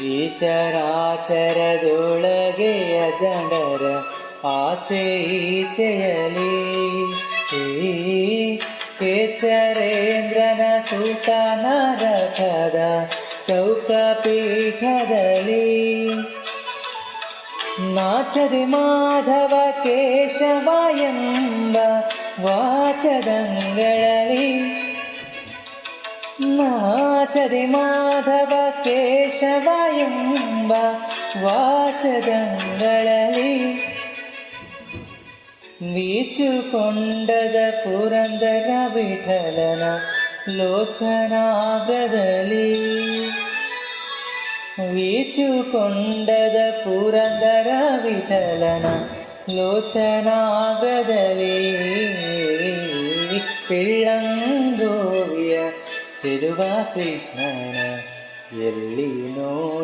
ಈ ಚರಾಚರದೊಳಗೆ ಅಜಡರ ಆಚೆ ಈಚೆಯಲಿ ಕೇಚರೇಂದ್ರನ ಸುತನ ರಥದ ಚೌಕಪೀಠದಲ್ಲಿ ನಾಚದೆ ಮಾಧವ ಕೇಶವ ಎಂಬ ವಾಚದಂಗಳಲ್ಲಿ ನಾಚದೆ ಮಾಧವ ಕೇಶವ ಎಂಬ ವಾಚದಂಗಳಲ್ಲಿ ವೀಚುಕೊಂಡದ ಪುರಂದರ ವಿಠಲನ ಲೋಚನಾಗ್ರದಲ್ಲಿ ವೀಚುಕೊಂಡದ ಪುರಂದರ ವಿಠಲನ ಲೋಚನಾಗ್ರದಲ್ಲಿ ಪಿಳ್ಳಂಗೋವಿಯ ಚೆಲುವ ಕೃಷ್ಣನ ಎಲ್ಲಿ ನೋಡಿ